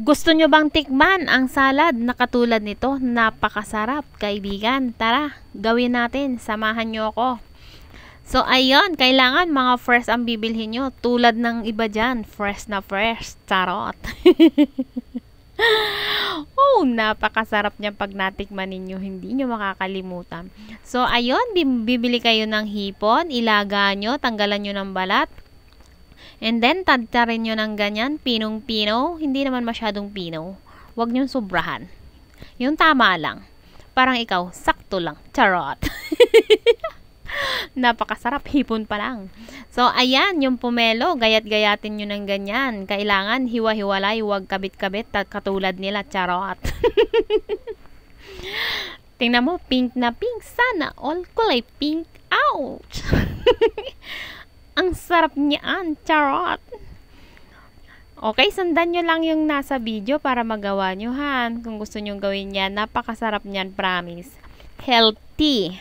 Gusto nyo bang tikman ang salad na katulad nito? Napakasarap, kaibigan. Tara, gawin natin. Samahan nyo ako. So, ayun, kailangan mga fresh ang bibilhin nyo. Tulad ng iba dyan, fresh na fresh. Charot. Oh, napakasarap niya pag natikman ninyo. Hindi nyo makakalimutan. So, ayun, bibili kayo ng hipon. Ilaga nyo, tanggalan nyo ng balat. And then, tadtarin nyo ng ganyan, pinong-pino. Hindi naman masyadong pino. Huwag nyo sobrahan. Yung tama lang. Parang ikaw, sakto lang. Charot. Napakasarap, hipon pa lang. So, ayan, yung pomelo, gayat-gayatin nyo ng ganyan. Kailangan hiwa-hiwalay, huwag kabit-kabit, katulad nila, charot. Tingnan mo, pink na pink. Sana all kulay pink. Ouch! Ang sarap niyan, charot. Okay, sundan nyo lang yung nasa video para magawa nyo, ha? Kung gusto nyo gawin yan, napakasarap niyan, promise. Healthy.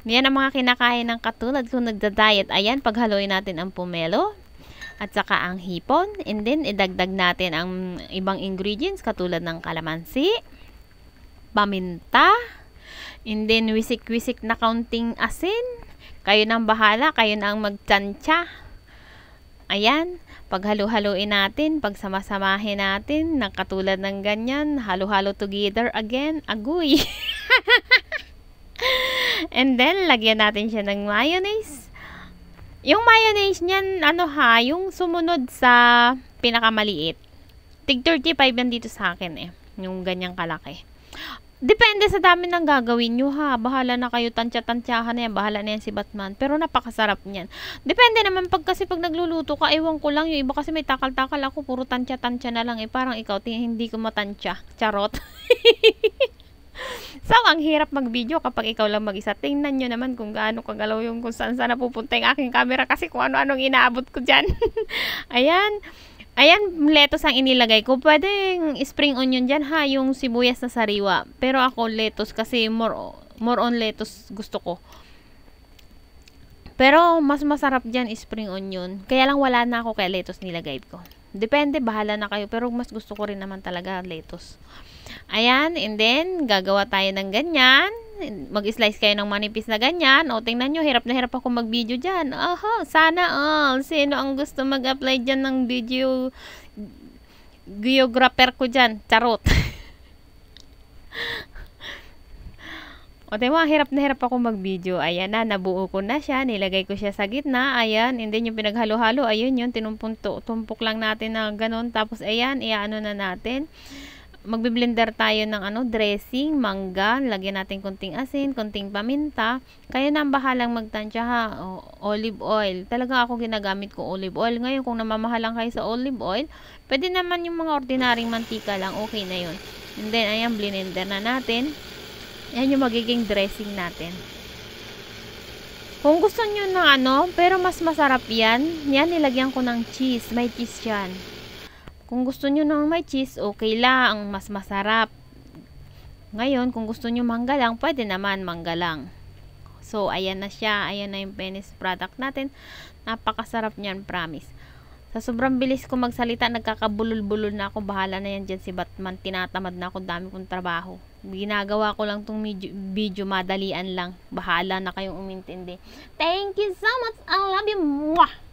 Yan ang mga kinakain ng katulad kung nagda-diet. Ayan, paghaluin natin ang pomelo at saka ang hipon. And then, idagdag natin ang ibang ingredients katulad ng kalamansi, paminta, and then wisik-wisik na kaunting asin. Kayo nang bahala, kayo nang magtansya. Ayan, paghalo-haloin natin, pagsama-samahin natin, ng katulad ng ganyan, halo-halo together again, agoy. And then, lagyan natin siya ng mayonnaise. Yung mayonnaise niyan, yung sumunod sa pinakamaliit. Tig 35 yan dito sa akin yung ganyang kalaki. Depende sa dami ng gagawin nyo, ha. Bahala na kayo, tansya-tansyahan na yan. Bahala na yan si Batman. Pero napakasarap niyan. Depende naman pag nagluluto ka, ewan ko lang. Yung iba kasi may takal-takal ako, puro tansya-tansya na lang. Parang ikaw, hindi ko matansya. Charot. So, ang hirap mag-video kapag ikaw lang mag-isa. Tingnan nyo naman kung gaano kagalaw yung kung saan napupunta yung aking camera kasi kung ano-anong inaabot ko dyan. Ayan. Ayan, lettuce ang inilagay ko. Pwedeng spring onion dyan, ha, yung sibuyas na sariwa. Pero ako lettuce kasi more on lettuce gusto ko. Pero mas masarap dyan spring onion. Kaya lang wala na ako kaya lettuce nilagay ko. Depende, bahala na kayo. Pero mas gusto ko rin naman talaga lettuce. Ayan, and then, gagawa tayo ng ganyan. Mag-slice kayo ng manipis na ganyan. O, tingnan nyo, hirap na hirap ako mag-video dyan. Aha, sana all. Sino ang gusto mag-apply dyan ng video geographer ko dyan? Charot. O, tingnan mo, hirap na hirap ako mag-video. Ayan na, nabuo ko na siya. Nilagay ko siya sa gitna. Ayan, and then yung pinaghalo-halo, ayun yun, tumpok lang natin na ganun. Tapos, ayan, iaano na natin. Magbi-blender tayo ng dressing, mangga, lagyan natin konting asin, konting paminta. Kayo na ang bahalang magtansya, ha. Olive oil. Talaga ako ginagamit ko olive oil. Ngayon, kung namamahalang kayo sa olive oil, pwede naman yung mga ordinaryong mantika lang, okay na yun. And then, ayan, blender na natin. Ayan yung magiging dressing natin. Kung gusto nyo ng pero mas masarap yan, nilagyan ko ng cheese. May cheese yan. Kung gusto nyo ng may cheese, okay lang. Mas masarap. Ngayon, kung gusto nyo mangga lang, pwede naman mangga lang. So, ayan na siya. Ayan na yung finished product natin. Napakasarap niyan, promise. Sa sobrang bilis ko magsalita, nagkakabulol-bulol na ako. Bahala na yan dyan si Batman. Tinatamad na ako. Dami kong trabaho. Ginagawa ko lang tong video. Madalian lang. Bahala na kayong umintindi. Thank you so much. I love you. Mwah!